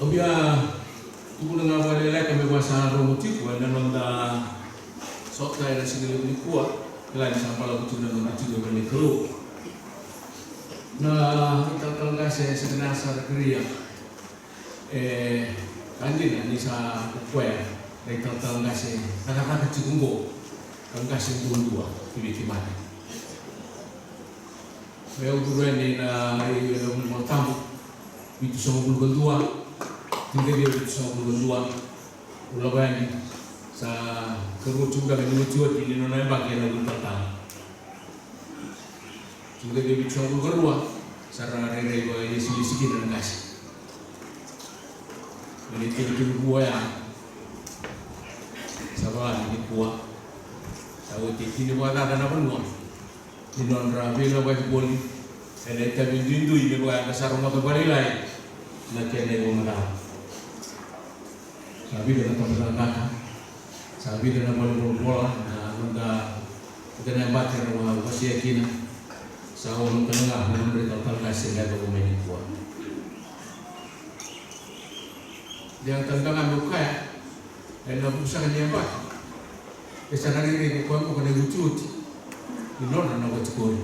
Obia tuku nga wale le kami wasa romotiku na nonda sota ina sinili ni kuwa ila ni sampala kutu na nonda tigo kami kelu na kita kalangase sebenasa rekria kandina ni sa kukwea na kita kalangase nakakaka tikungo kalangase ngundua kibiti mati Saya uturan na motambu itu sama bulgandua tinggal dia itu sama bulgandua ulabani sa kerucu dah menuju di nona bagian lagu tentang tinggal dia itu sama bulgandua sarana rere gua ini sisi dan gas ini tinggal gua ya sabar ini gua tahu ini gua ada apa nuan di non rabi la wajib boli ada tabi dindu ini bukan kasar rumah kembali lain nak kena ngomong sabi dengan teman kakak sabi dengan bola nah nunda dengan baca rumah masih yakin sahur tengah memberi total kasih dan dokumen kuat yang tentang buka ya dan pusat dia apa kesana ini kuat bukan lucu Inona na wachukuri.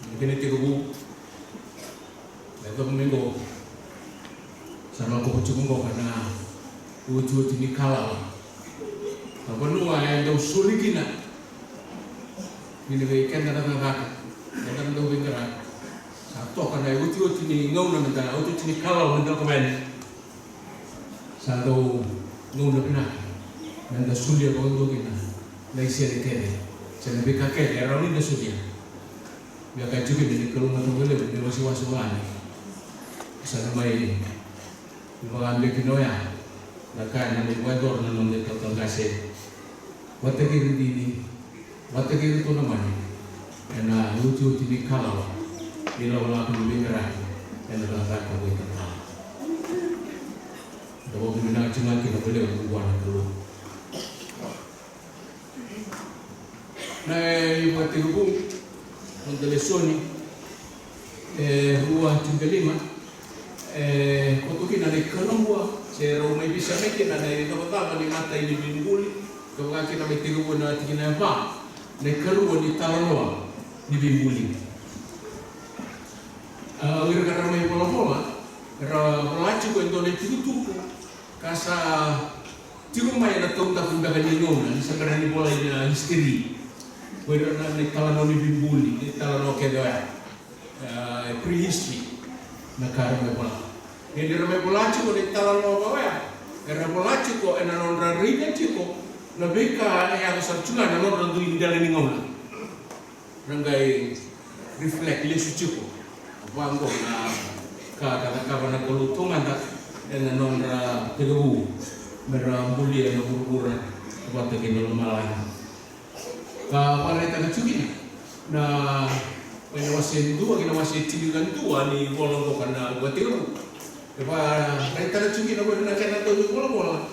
Mungkin itu kubu. Lalu minggu sama aku cukup karena wujud ini kalah. Apa nuwa yang jauh sulit kina. Ini weekend ada kakak. Ada nunggu bingkara. Satu karena wujud ini ngau na minta wujud ini kalah minta komen. Satu ngau na pina. Nanda sulia ko ndo kina na isia de kede sana be ka kede era ni da sulia ya ka juke de ko ma to wele de wasi wasu wani sana mai ko ambe kinoya na ka na me wa dor na nonde to ngase wate ki dini wate ki to na mani na lucu ti kala ni lo la ko be ngara na la ka ko ta do ko mina cuma ki na bele ko wana dulu na ibu atirubu Montelesoni rua 35 kotuki na ikalambwa se Roma bisa meke na ikapatama ni mata ini bimbuli kwa kina metirubu na tikina ba na ikaluwa ni talanoa ni bimbuli wira karama ipola ra pelacu ko indone tutuku kasa tirumai na tonda kundaga ni ngona sakara ni bola ina histeri Whether or not they tell no living bully, they tell no kaya prehistory na karma bola. Hindi ramai bola chico they tell no kaya. Era bola chico and anon rariga chico na beka ay ako sa chunga na non randu hindi dala ni ngona. Rangai reflect lesu chico. Wango na kaka na kulutungan tak and anon ra tegabu mera bully na burburan buat tekin malayan. Para ita kacugin na pinawasi dua kinawasi tinigan dua ni bolong kana buatiru. Para ita kacugin ako na kana to bola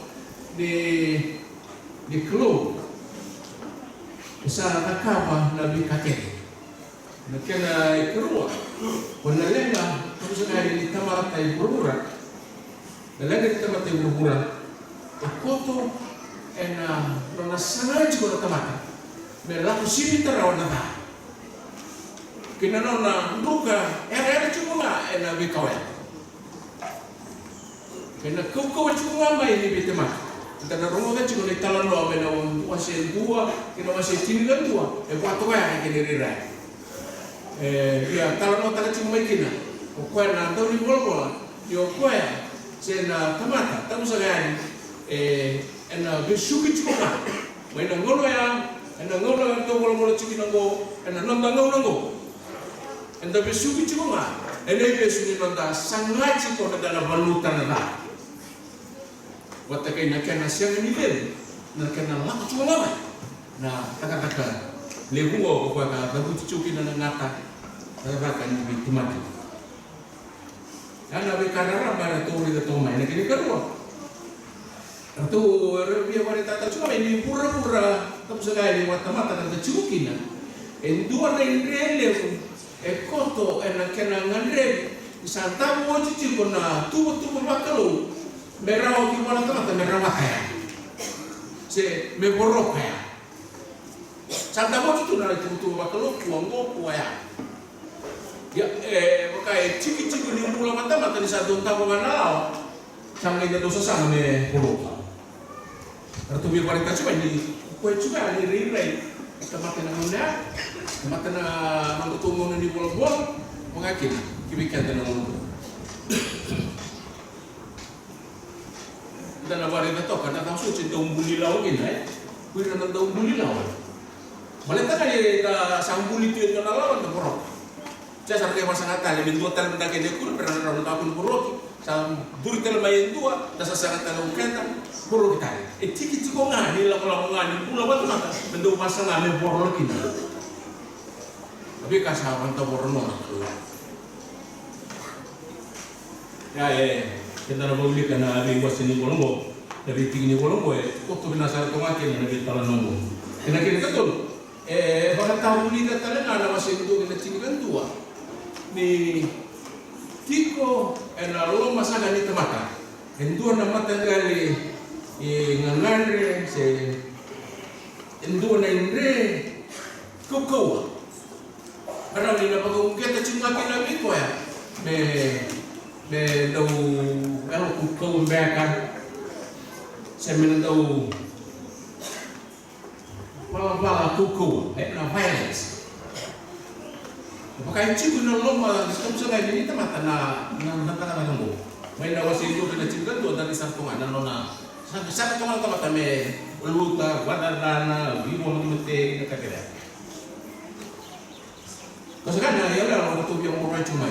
di club. Sa nakapa na bikate. Nakena ikrua. Wana lenga tapos na ni tamata ibrura. Dalaga tamata ibrura. Koto ena na sanay ko na tamata. Melaku sini terawan nata. Kena nona duka era cuma ena bikawan. Kena kau cuma mai ni bitema. Kita na rumah kan cuma italan lo bena wasi dua, kena wasi tinggal dua. Kuat ya kini rira. Ya talan lo tak cuma kena. Kau na tahu ni bola. Yo kau ya. Sena tamata. Tahu sekali. Ena besuki cuma. Maina ngolo ya. Ena ngolo to bola ciki nango. Ena nanda nango. Enda besuki cuma. Ena besuki nanda sangat ciko na dalam valuta na. Wata kay nakana siya nivel. Nakana lako cuma lama. Na taka lebuo ko ka bagu cuci na ngata. Taka ni bitumati. Ana be karara bara to ri to mai na kini karwa. Atu dia wanita tak cuma ini pura-pura tapi sekali mata-mata dan kecukin. Endua na indrele e koto e na kena ngandre sa tabu o chichi kona tubu bakalo me rao ki wala tata me rawa kaya se me borok kaya sa tabu chichi na tubu bakalo kuango kuaya ya makai chiki ni mula mata ni sa don tabu manao sampai dia dosa sama me borok atau biar mereka coba ni kue coba ni rilai tempat yang mana tempat yang mengutungkan di bola mengakhiri kibikan dan ngomong dan apa yang kita tahu karena tahu suci daun buli lawan ini kue dengan daun buli lawan malah tak ada kita sambul itu yang lawan terporok saya sampai masa Natal yang dua tahun mendaki dia kurang pernah orang tahun porok sam burtel main dua dasa sangat tahu kita porok kita ciki nggak di lawan pulau batu nata bentuk masalah main porok ini tapi kasawan tak porok ya kita nak beli karena ada buat sini Kolombo dari tinggi Kolombo kok tu binasa kemakin dari talan nunggu kena kita betul pada tahun ini katakan ada masih itu kita tinggal dua ni tiko ena lo masalah ni temata endua nama tanggali ngangare se endua na indre kokoa karena ni na pagong kita cuma kinabi ko ya me dau el kokoa bekan se men dau mala kokoa na violence pakai cipu na loma stop sa gaya ni tamata na nanggo may nawasi ito na cipu do dari sartongan na nona sa tong tamata me luta badana vivo mute na kakera kasi kana ya la to biang mura chumai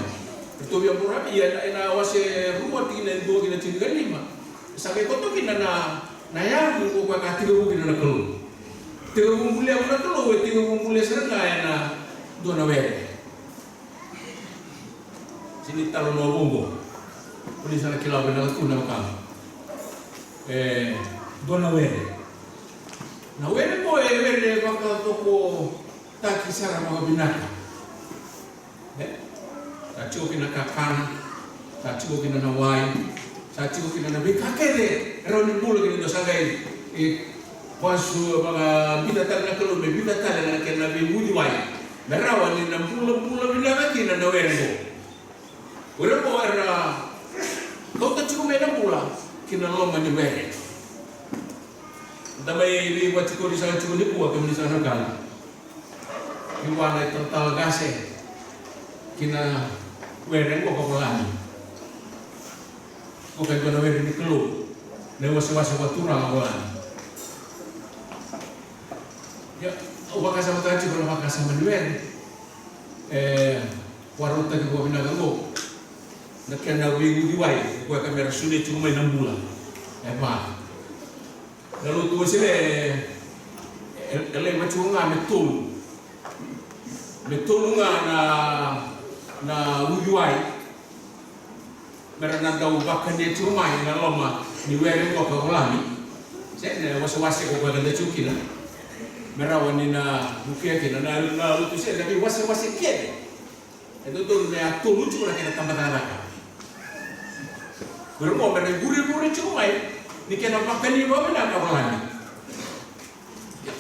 to biang mura ya na wasi ruwa tingin do gina cipu lima sabi ko to kina na ya ko ka tigo gina na kelu tigo kumpulya na kelu tigo kumpulya seranga na do na were sini taruh nobongo, ini sana kilau benar tu nama kami. Dona were, na were mo were bakal toko tak kisah nama binaka. Tak cukup kena kakan, tak cukup kena nawai, tak cukup kena nabi kakek. Eroni bulu kena dosa gay. Pasu baga bida tak nak keluar, bida tak nak kena nabi budi wai. Berawan ni nam pula binaka kena nawere. Udah mau era, kau tak cukup main pula, kena lo menyebere. Tapi di buat cukup di sana cukup ni buat kami di sana kan. Iwan itu total gase, kena weren kau pelan. Kau kan kena weren di keluar, lewat buat turang pelan. Ya, ubah kasar betul cukup ubah kasar menyebere. Warung tadi gua pindah ganggu. Nakena wingu diwai ko kamera sune cuma 6 bulan ma lalu tu sile ele macunga metul nga na ujuai merana dau bakane cuma na loma ni were ko ko lami sene wase ko ko ganda cukina merawani na bukia kina na lutu sile tapi wase kiede itu tuh ne tulu cuma kena tambah tanah bermo mereka gurih cuma ni kena makan ni bawa nak kawan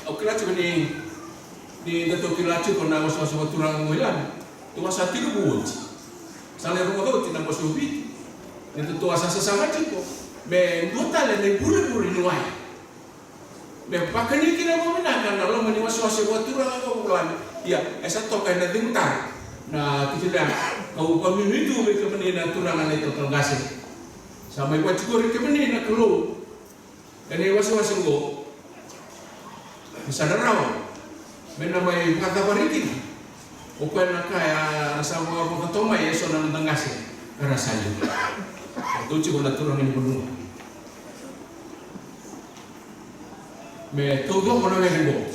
okey cuma ni dato kila cuma na was turang mulan tu asa tiga buat sale rumah tu tidak posubi ni tu asa sesama ciko me duta le ni gurih ni wai me pakai ni kena bawa nak kan kalau meni was turang mulan ya esa to kena dintar na tidak kau kami itu mereka meni na turangan itu tergasih sampai buat cukup kemana nak keluar, dan ewas go, misalnya rawa, menamai kata barikin, open nak kaya sama apa ketoma ya soal tenggasih, rasanya, itu cukup nak turun ini penuh, me todo mana go,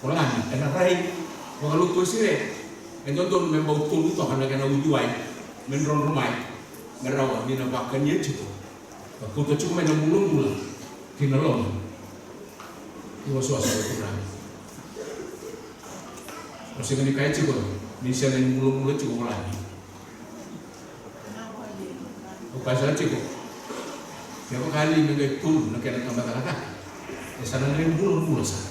orang ni, enak rai, kalau tu sih, entonces membau tulu tu hanya kena ujuai, menron rumah. Merawa ni nampakan dia tu. Aku tu cuma 6 bulan kena lom. Iwas tu kurang. Masih kena kaya cikgu. Bisa yang mulu-mulu cukup lagi. Bukan saja cukup. Siapa kali mereka turun, nak kena tambah kata. Sana yang mulu-mulu sah.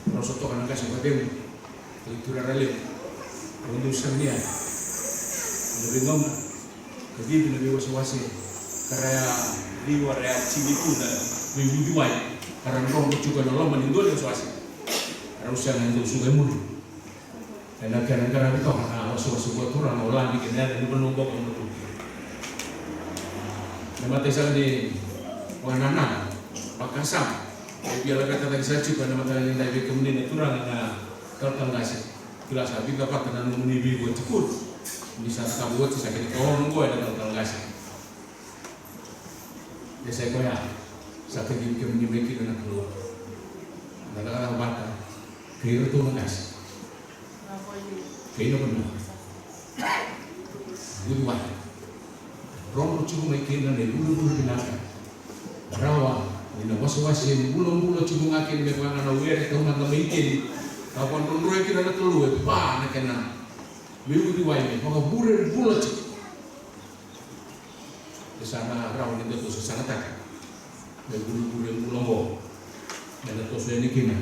Kalau soto kan kasih bagian itu rarale. Untuk semia. Lebih ngomong. Jadi lebih was-wasi. Karena di waria cili pun lebih jual. Karena orang juga nolong menindul yang was-wasi. Karena usia yang sungai mulu. Dan kadang-kadang itu was-wasi buat orang olah bikin ada di penunggu untuk. Nama tesan di Wanana, Pakasam. Biar kata tadi saya juga nama tadi dari kemudian itu orang kalau ngasih kelas habis dapat tenan menibi buat ceput. Bisa tak buat sisa kita orang gue ada kalau ngasih. Ya saya koya satu di kemudian kita nak keluar. Kata-kata bata, kira tu ngasih. Kira benar. Good one. Romo cuma ikan dan bulu-bulu binatang. Rawa, ini was-wasin bulu-bulu cuma ngakin dengan anak wira itu nak memikin. Kapan dulu ikan anak telur, bah nak kena. Biru di wajah, maka burir bulat. Di sana rawa itu tu sesana tak. Bulu-bulu bulongo. Dan tu sudah ni kena.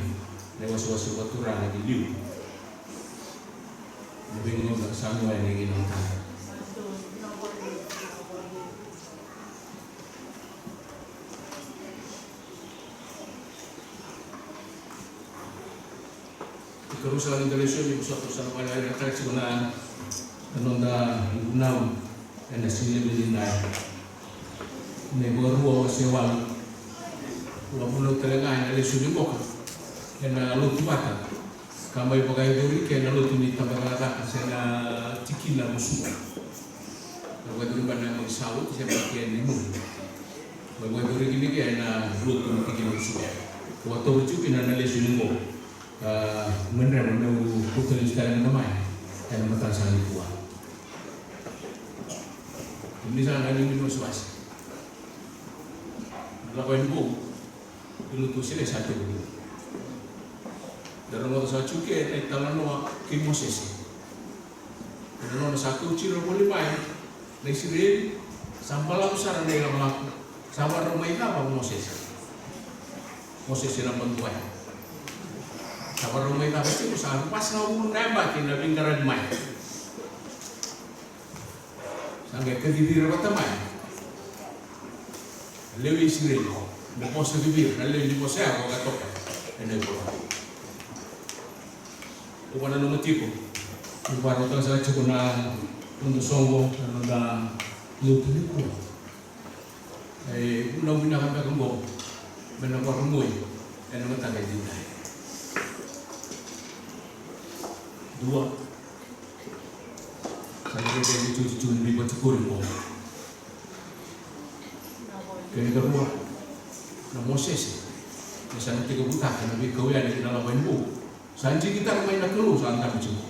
Was-wasin waktu rana di liu. Lebih ngomong sama yang ingin nonton. Kerusakan Indonesia di pusat perusahaan pada akhirnya terkait dengan penonda gunau dan hasilnya berlindai. Negara ruang sewal, walaupun telenga yang ada sudah buka, yang lalu tibatan, kami pakai duri, yang lalu tuni tambah rata, saya cikina musuh. Lalu duri bandang bersawut, saya pakai limun. Lalu duri ini yang lalu tuni cikina musuh. Waktu itu kita ada sudah buka. Menerima putri sekarang namanya dan mata saling tua. Ini sangat ini was-was. Lakukan bu, dulu tu sini satu. Dalam waktu saya cukai, naik tangan noa kimoses. Dalam waktu satu ciri boleh main, naik sini sampai lalu sarang dia melakukan. Sampai rumah itu apa Moses? Moses yang bantuan. Sabar rumah itu apa sih? Usaha pas ngomong nembakin lebih keren main. Sampai ke bibir apa teman? Lewi sendiri, berpos ke bibir, lalu di posnya aku katok, ini boleh. Bukan nomor tipu, bukan orang saya cukup untuk sombong dan untuk lupa itu. Undang punya sampai kembang, benar rumui, dan nama tak ada. Dua, saya kira cucu lebih bercukur pun. Kini kedua, na Moses, misalnya 3 buta, nabi kau yang di dalam bambu. Sanji kita main nak keluar, sangat bercukur.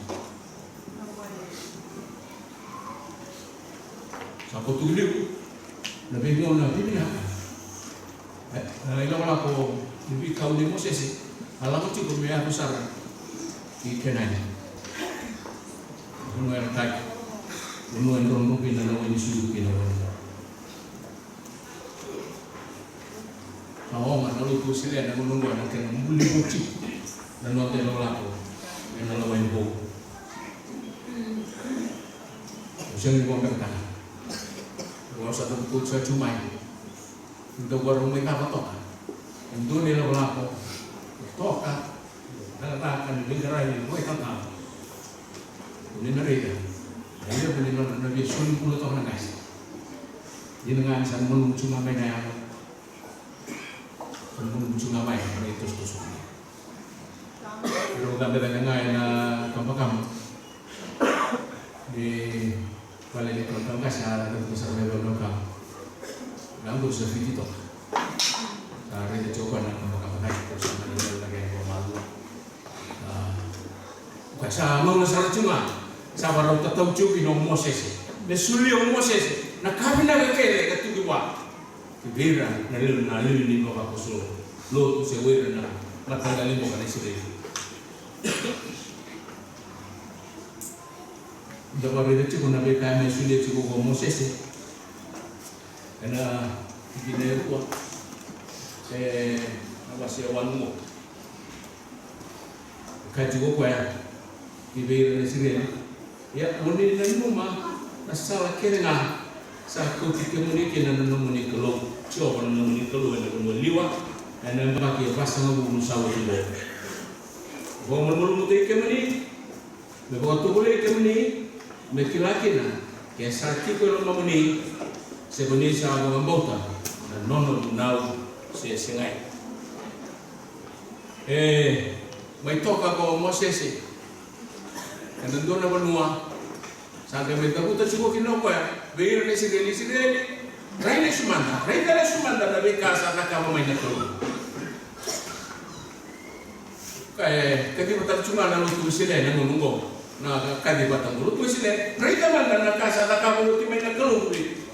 Siapa tu dia? Nabi kau nabi ni apa? Ilang aku nabi kau ni Moses, alam cukup mereka besar di kenanya. Unuan tak, unuan rombong pinanawan isu pinanawan. Awak mana lu tu sila nak menunggu nak kena buli bukti dan waktu yang lalu yang lawan bau. Usianya bukan bertahan. Kalau satu buku saya cuma untuk warung mereka apa toka, untuk ni lawan toka, ada akan dengar ini, kau tak tahu. Ini mereka, dia boleh nabi sun puluh tahun guys. Dia dengan san menunggu ngamai naya, menunggu ngamai itu terus. Kalau kami dengan ngai na kamu di balik di kota guys ada besar level lokal. Ganggu seperti itu. Hari itu coba nak kamu naik terus ada lagi yang malu. Sama masalah cuma. Sabar orang tahu cuci nom Moses, nesuli om Moses, nak kami nak kere ketu dua, kebira, nalil ni bawa kusul, lo tu sewer na, matanggalin mo ka na Israel. Dapat beda cikgu nabi kami sulit cikgu Moses karena gini aku saya masih awal mu kaji gua ya di Israel ya muni dan rumah asal kena satu kita muni kena muni kalau coba muni kalau ada muni liwa dan pakai pasang gua musawa itu gua mulu tu kemani beberapa tu boleh kemani Mekilaki na kaya sarki ko yung mamuni sa Indonesia ang mga bauta na nono nao siya singay. May toka ko Moses na nandun na banua sabi may kabutan siya ko kinokwa bayar na Israeli ray na sumanda na may kasa na kamamay na to kaya katibatang sumanda luto sila na ngunungo na kadi batang mulut tu sini, mereka mana nak kasar nak kamu luti main nak keluh ni,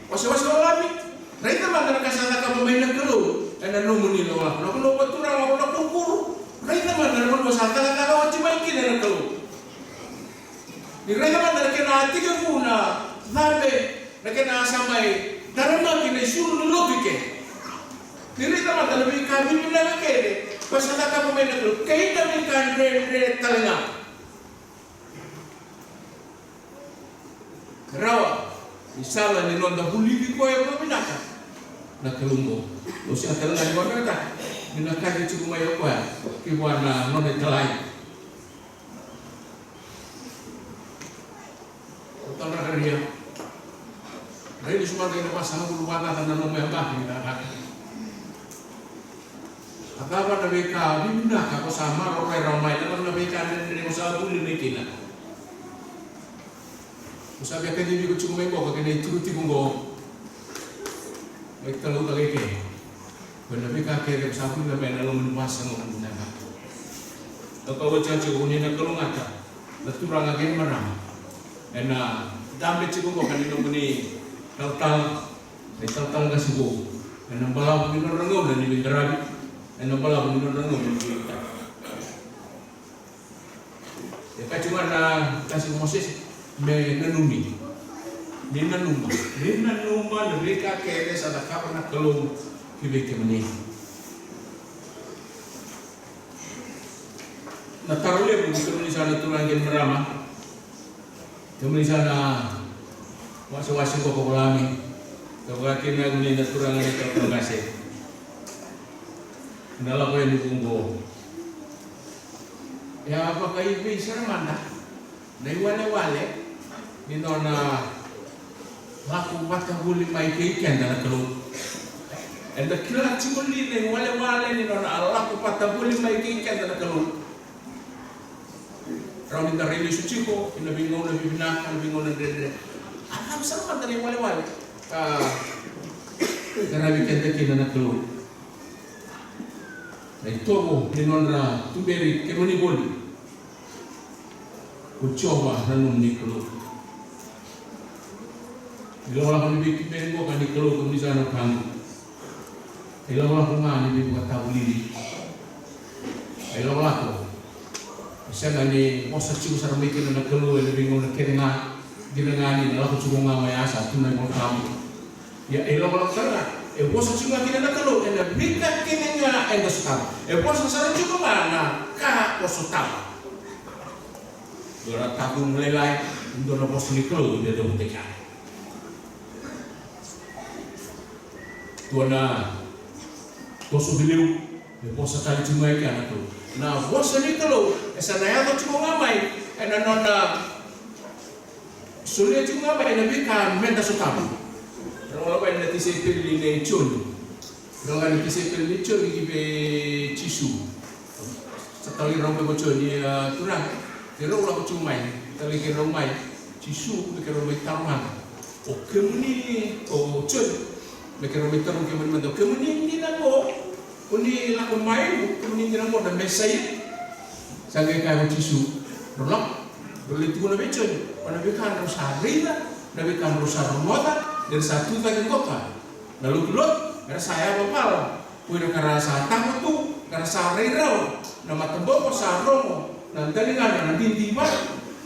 wasa-wasa alami, mereka mana nak kasar nak kamu main nak keluh, anda numuni lawan, nak keluh betul orang nak kukur, mereka mana nak wasa tak nak wajib main kini nak keluh, mereka mana nak kena hati ke puna, nabe nak kena samai, darama kini suruh luti ke, mereka mana lebih kami bilang ke, wasa tak kamu main nak keluh, kita minta re talengah. Rawa, misalnya ni nonda huli ko ay paminaka. Nakalungo. O siya talaga ni Wanda. Minaka di cukup mayo ko. Kiwana nonda talay. Utang na kariya. Dahil semua kaya napasang bulubata na nomay bakit na. Akaba na beka, minaka ko sama ramay na beka na mo sa huli ni kina. Usabi akan jadi ko cuma ko kagani turuti bungo may talo tagay ke wala may kake sa akin na may nalong masa ng una ba kapag chacho unin na kalungata naturang agin maram na dami chigo ko kanino muni taltal may taltal na sigo na balaw ni rangaw na ni Bindarabi na balaw ni rangaw ni Bindarabi ya cuma na kasi Moses me nanumi ni nanuma mereka kere sa nakapa na kalong kibike mani natarule mo kung sana tulangin marama kung sana wasa-wasa ko kulami kapag kinaguni na turangan ito pagkasi nala ko yung bunggo ya apa kayo bisa mana na iwale-wale nino na laku bata huli mai keikan na kalung and the kila chimuli na iwale-wale nino na laku bata huli mai keikan na kalung raw ni darili suchiko inabingaw na bibinaka nabingaw na dede alam sama na iwale-wale karabi kenta kina na kalung na itobo nino na tuberi kemani boli ucoba nanun di keluh. Bila orang lebih kipeng ko kan di keluh kung di sana kamu. Bila orang kungan di buka tahu lili. Bila orang ko. Bisa gani mosa ciku sarang bikin na keluh lebih ngona kenga ginangani na ko ciku nga may asa tunay mo kamu. Ya ilo orang sana. Mosa ciku nga kinana keluh na bika kinanga enda sutama. Mosa sarang ciku mana ka osutama. Dora tabung melelai, dora bos niklo dia dong tekan. Tuana bos beliau, bos sekali cuma ikan itu. Nah bos niklo, esanaya tu cuma ngamai, nona sulit cuma ngamai nabi kan menda sutamu. Kalau apa yang nanti saya pilih ni cun, kalau nanti saya pilih cun ni be cisu. Sekali orang bocor dia turang. Kira ulah cumai, tapi kira rumai, cisu, kira rumai taruhan. Oh kemuni, oh cun, kira rumai taruhan kemuni mandau. Kemuni ni namo, kuni lakon mai, kemuni ni namo dan mesai. Sagai kaya cisu, rolak, rolik tu guna becun. Nabi kan rusak rida, nabi kan rusak rumota, dari satu tak kota. Lalu kelut, ada saya bapal, kue nak rasa takut tu. karena sarira na matambo sa romo na dalingan na dindiba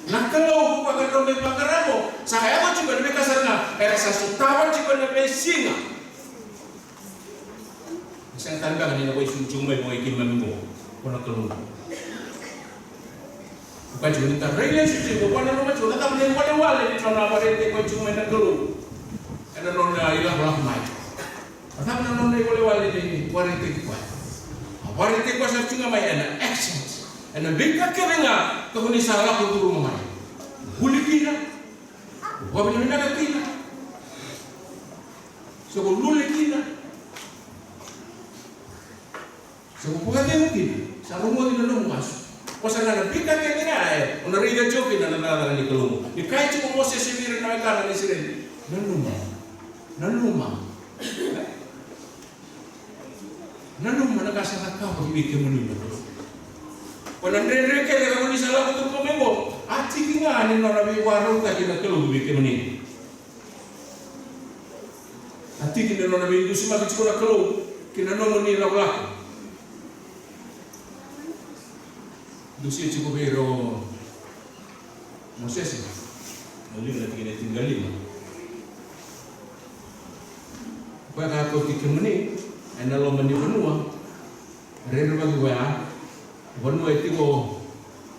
nakalo ko pagkaro may pagkaramo sa kaya ko juga na may kasarna kaya sa sutawan juga na may singa isang tanda kanina ko isunjumay mo ikiman mo kung nakalungo bukan juga ntar relationship ko kung ano macho natang din wala dito na parente ko jumay nakalungo ano nung ilang lakmay atap na nung wala din parente ko parente ko sa tunga may ana accent ana bigka kerenga to ni sala ko duru may hulikina wabili na kina so ko lulikina so ko pagati mungkin sa rumo din no mas o sa na bigka kerenga ona riga joki na na ni kelungu ni kai chu mo se sibir na kana ni siren nanuma nanuma nakasaka ka pagibike mo nino kung nandre ke le ni sala ko to membo ati kinga ni no rabi waro ka kina kelungu bike mo ni ati kina no rabi du sima ko na kelungu kina no ni la wala du si ci ko bero Moses ali na tingin tinggalin pada aku dikemeni ana lo meni benua reno bagi wa benua itu ko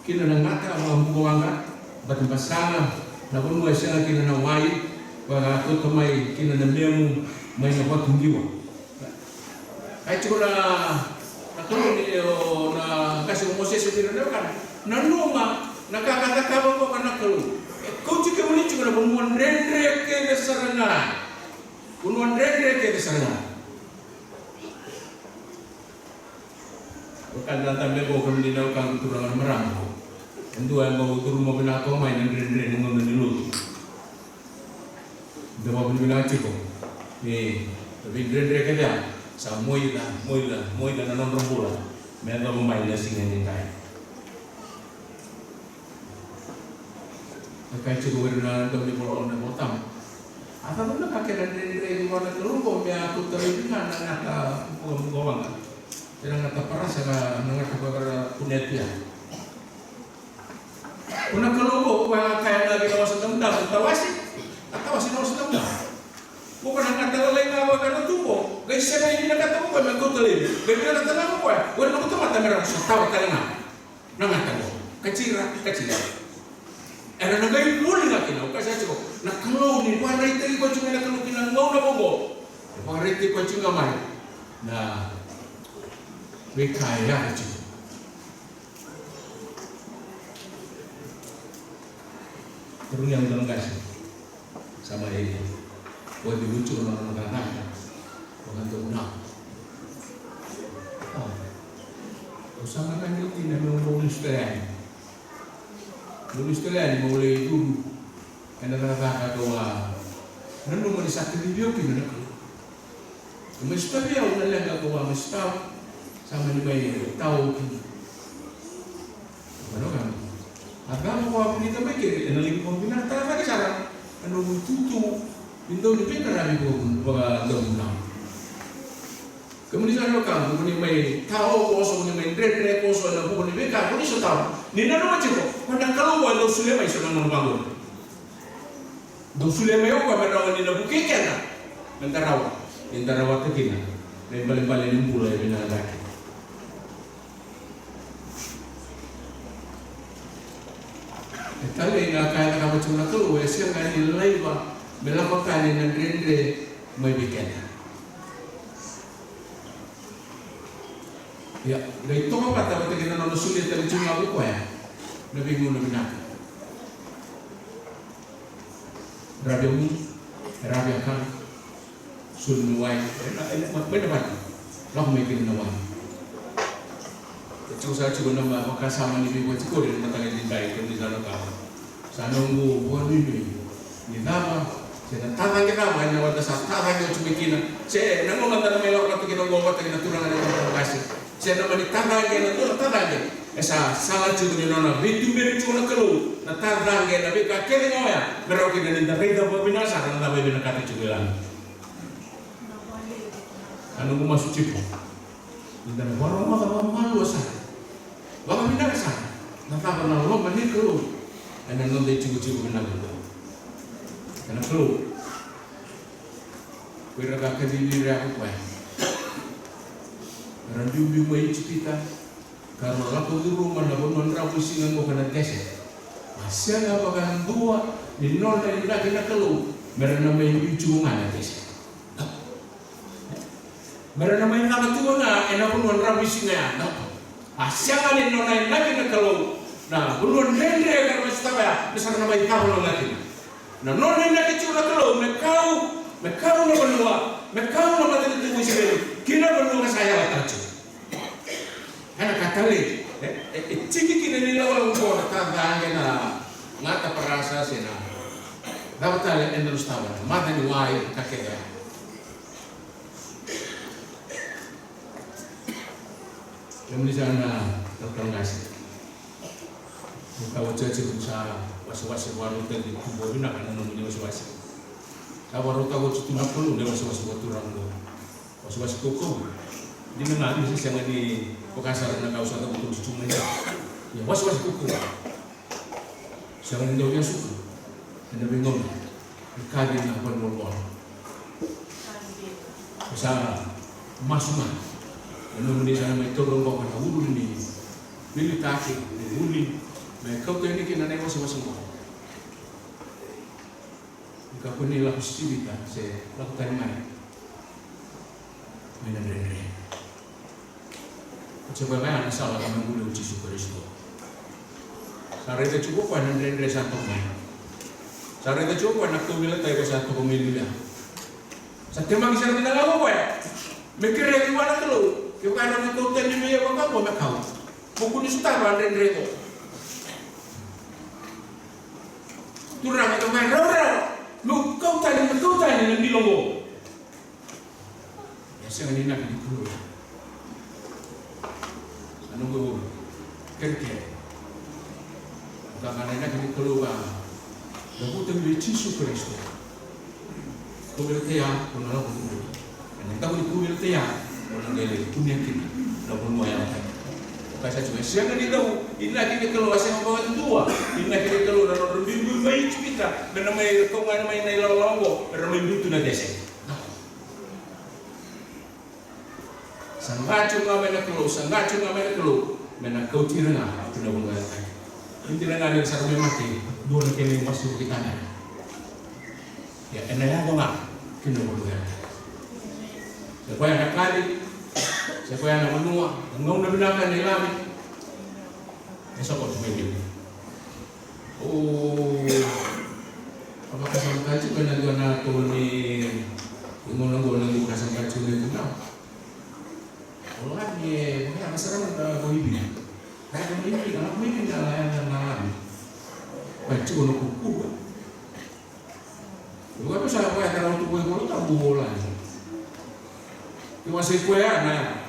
kina na ngata mambu wanga batin pasanga na benua sanga kina na wai pada aku tomai kina na memu mai na watu ngiwa ai chura akolo ni na kasi Moses itu kan na numa nakakata ka ko kana kalu ko dikemeni chura benua rendre ke desarana Unuan rende ke sana. Bukan datang bebo kalau dinaukan turangan merang. Tentu yang mau turun mau binato main rende nungan menilu. Demo binato ko. Tapi rende ke dia. Sa moida na non rombula. Mereka main na singa ni kai. Kai cukup berna dom di pulau na botam. Atau mana kakek dan nenek di mana kelumpuh dia aku terlibat nangata bukan jangan nangata paras ya nangata bagara punya dia. Puna kelumpuh bukan kayak lagi lawas tendang atau masih lawas tendang. Bukan nangata leleng apa karena tubuh. Guys saya ini nangata bukan mengkau terlibat. Bagaimana tendang apa? Bukan aku tuh mata merah tahu tengah. Nangata kecil. Era nagai muli nga kinaw kasi ako nakalo ni parete ko chung nakalo kinangaw na bobo parete ko chung gamay na may kaya chung terus yang dalam kasi sama ini buat dilucu orang kata bukan tuh nak usama kan itu tidak menulis Nulis kalian mulai dulu, karena kata doa, nanti mau disakiti dia kini nak. Mesti dia orang lain tak doa, mesti tahu sama ni bayi tahu kini. Mana kan? Agama kau apa ni tak baik, enalik kombinasi tak ada cara. Anu tutu, pintu ni pintar lagi kau baga domina. Kemudian orang kau ni bayi tahu kosong ni bayi dre kosong nak kau ni bayi kau ni so tahu. Nina no macam pada kalau buat dosulia mai senang bangun. Dosulia mai apa pada nina bukan kan? Mentarawa tekina. Balik ni pula yang benar lagi. Tapi nak kaya nak macam nak tu, esok kaya nilai ba, belakang kaya nina rende mai bikin. Ya, dari itu apa kata kita nona sulit dari cuma aku ya, lebih guna benar. Rabi akan sunuai, benda apa? Lah mungkin nawai. Kecil saya cuba nama maka sama ni buat cikgu dia datang di baik di sana kau. Sana nunggu buat ini nama. Saya tatang kita mana waktu saat tatang itu cuma kina. Saya nanggung antara melok waktu kita ngomong waktu kita turun ada yang kasih. Saya nama di tatang esa salah cuci nona bitu beri cuma kelu na tatang na bika kene ngoya beroki na ninda rida po binasa na tabi binakati cuci lang anu masuk cipu Indana warung malu sana. Baka minaka sana. Natapa na lo maniklo. Ana non de chigu minaka. Kana klo. Kuira ka kadili ra ko. Randiu mai chipita. Karena laku di rumah na bon rapu singan mo kana dese. Asia nga baka dua ni non na ina kina klo. Merana mai bicu ngana dese. Merana mai na tu nga ena bon rapu singan. Asia nga ni non na ina kina klo. Na bon dendre karena staba besar na mai kapo lagi. Na non ina kichu na klo mekau na benua. Mekau na mata tu wisire. Kina benua saya batacu. Karena katali, ciki kini nila walau kau datang na ngata perasa sena, dapat tali endurus tawa, mata ni wai kakek. Kami di sana terkongsi, buka wajah cerusa, wasi waru tadi kubu bina kan namanya wasi. Kawaru tahu cuci napulu dia wasi waktu ranggo, wasi koko. Di mana ada sih yang di Pokasar na kau satu betul cuma ya was kuku jangan jauh yang suku anda bingung kadi na pun molbol bisa masuk anu sana mai turun kau kana ulu ni bili taki uli mai kau tu ini kena naik was mo jika pun ni lapis cibita saya lakukan mai dere coba main salah kami boleh uji syukur itu. Sare itu cukup kan rendre satu main. Sare itu cukup kan aku bilang tadi satu pemilihan. Satu mang sare tidak apa apa ya. Mikir lagi mana tu? Kita kan itu tadi dia apa nak kau. Buku ni sudah kan rendre itu. Turang itu main rau. Lu kau tadi nanti logo. Ya saya ni nak dikuru. Nunggu kerja, karena nak keluar, lalu tembik Yesus Kristus. Kau bertiak, kau nak buat, dan kau bertiak, kau nak gelak, punya kini, lalu mau yang lain. Pasal cuma siapa ni tahu, ini lagi keluar siapa bawa dua, ini lagi keluar lalu berbimbing baik kita, dan namanya kau mana main naik lalu, dan namanya itu nak desa. Sangacu ngamena kelu, mena kau tirana, tidak boleh lagi. Ini tirana ada sarung mati, dua kali masuk ke tanah. Ya, enaknya tu ngah, tidak boleh lagi. Siapa yang nak kali, siapa yang nak menua, engkau nak benarkan di lami. Esok kau cuma ini. Oh, apakah sangacu kena dua nak turun ni, ingin bukan sangacu ni tu nak. Orang ni, mungkin masalah kita boibi. Kalau boibi, kalau boibi dalam malam, baca untuk kuku. Bukan pasal apa yang kalau untuk boibi tak bola. Cuma sekue anak,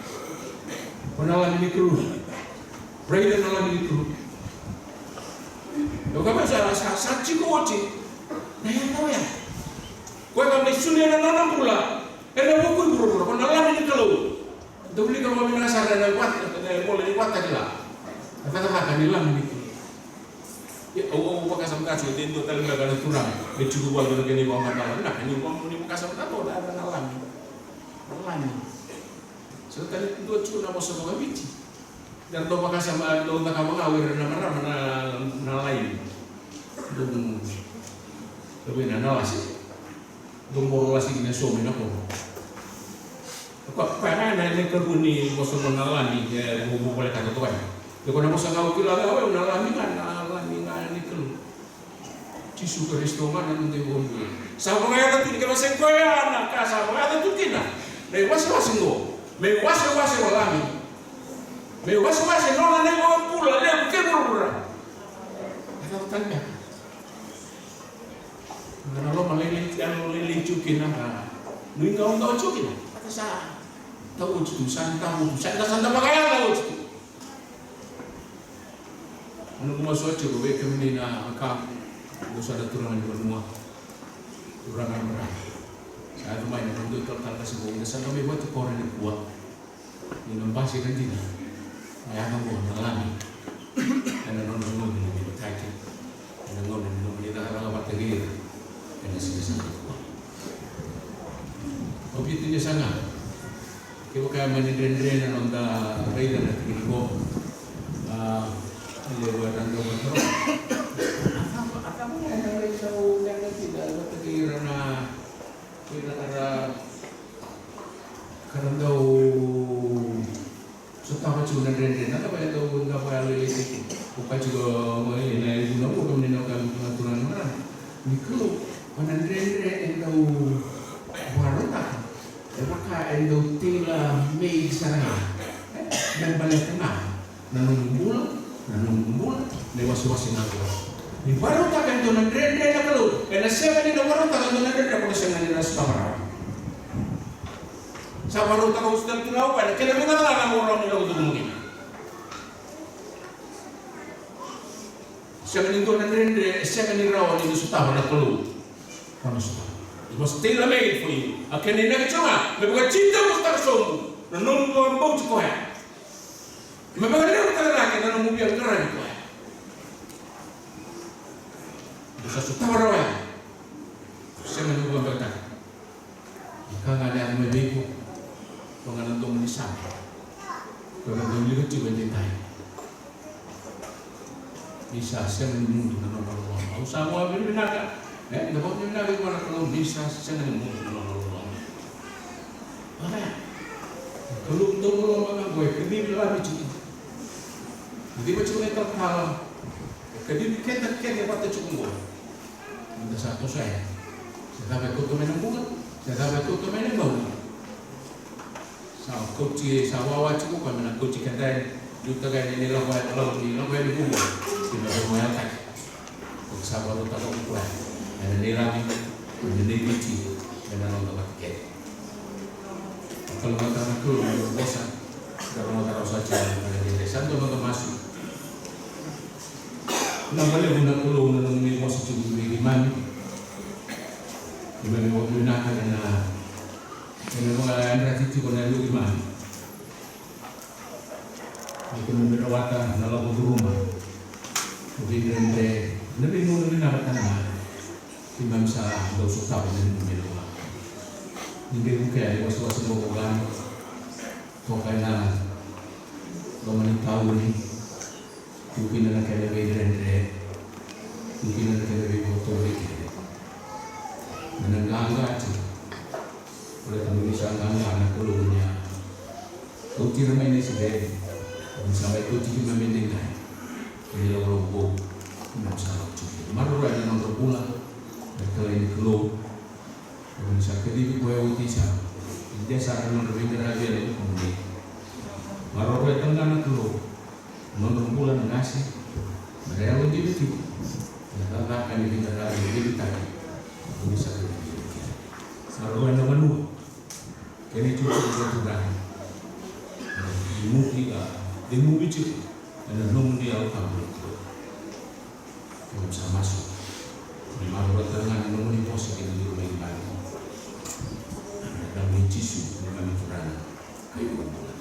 penalan ini kru, Brian penalan ini kru. Bukan pasal saci kuci. Nah yang tahu ya, kue kami sulit nanam pula. Ada buku buru-buru penalan ini kru. Dulu kalau kami merasa ada kuat, boleh kuat tadi lah. Kata-kata kami lah begitu. Ya, pakai sampai kasih itu tadi nggak ada turang. Dicukup buat begini bawa makanan. Nah, ini uang ini pakai sampai tahu ada nalang. So tadi itu cuma mau semua biji. Dan tuh pakai sama tuh tak kamu ngawir nama lain. Dum, tapi nana sih. Dum borolasi gini suami nak kok pengen ini kerbuni musuh menalami ya bubu boleh kata tuan. Kalau nak musuh ngau kira apa menalami kan ini kelu. Yesus Kristus mana nanti bubu. Sama kaya tu kalau sekolah anak kasar, sama tu tina. Mewasi ngo, mewasi walami. Mewasi nona nego pula dia bukan pura. Ada tanya. Kalau melili cukin apa? Nui ngau cukin. Kata saya. Tahu itu santa pakaian tahu itu. Anu masuk aja gue kemini na makam, gue sudah turun di rumah, turangan merah. Saya tu main untuk total kasih gue. Dasar kami buat koran di buah. Inambasi kan dina. Ayah kamu nalami. Karena non ini berkaki. Karena non kita orang apa tegir. Karena sisa. Objeknya sangat. Kita kayak menendren dan onda rida dan tinggal. Lewat dan lewat. Apa yang tahu yang tidak tegir na kira-kira karena tahu setahu cuma dan apa yang tahu nggak boleh itu bukan juga mengenai guna bukan mengenai pengaturan mana mikro mana dan tahu baru tak apakah endo tila mei sana dan balik tengah nanung bulan lewat suasana aku di baru tak endo dan kalau karena siapa di baru tak endo dan aku senang di restoran. Sa baru tahu sudah tahu pada kita mengenal orang yang itu mungkin. Siapa ni tu nanti siapa ni rawan itu sudah pada keluar. Kamu sudah. It was tailor made for you. Akan ini nak cuma, mereka cinta mustahil sombong. Nanti orang bau cukup ya. Mereka ni orang lelaki nanti mobil yang keren itu ya. Dosa sudah berapa ya? Siapa ni bukan berkata. Jika ada yang membeku. Penganan tu menisam, penganan tu lucu mencintai. Bisa saya menunggu dengan Allah. Usaha apa ini benar? Kita boleh benar kalau kalau bisa saya menunggu dengan Allah. Apa ya? Kalau tu kalau mana gue kedip lah bicu. Jadi macam ni terkala. Kedip kita dapat cukup gue. Ada satu saya dapat kutu menunggu, saya dapat kutu menunggu. Sa coach sa wawa cukup kan mana coach kadai juta kan ini lawan di buku tidak mau tak sa baru tak tahu apa ada nilai ini biji dan orang tak pakai kalau mata aku biasa kalau mata saja ada di desa tu mata masuk nak boleh guna pulau ni masuk di mana di mana waktu nak ada ini mengalami rati itu kena lu gimana? Itu memberawatan dalam rumah. Kemudian lebih mungkin nak tanah. Timam sah dosa tahu dan memberwa. Ini bukan ada was-was bohongan. Pokoknya lomani tahu ni. Mungkin nak kena lebih mungkin nak kena lebih motor lagi. Menengah aja. Oleh kami misalkan anak keluarnya, kunci rumah ini sendiri, sampai kunci cuma mendengar, ini orang bohong, tidak salah cuci. Maru ada nomor pulang, dan kalau ini keluar, misalkan di bawah utisa, dia saran nomor mendengar dia itu kemudian, maru ada tengah keluar, nomor pulang ngasih, mereka uji itu, dan akan mendengar dia itu tadi, bisa kemudian, maru ada nomor ini juga berkurang. Mungkin itu, ada nomor dia utama. Kita bisa masuk. Malu dengan nomor ini positif di rumah ini. Dan mencisu dengan kurang kayu bulan.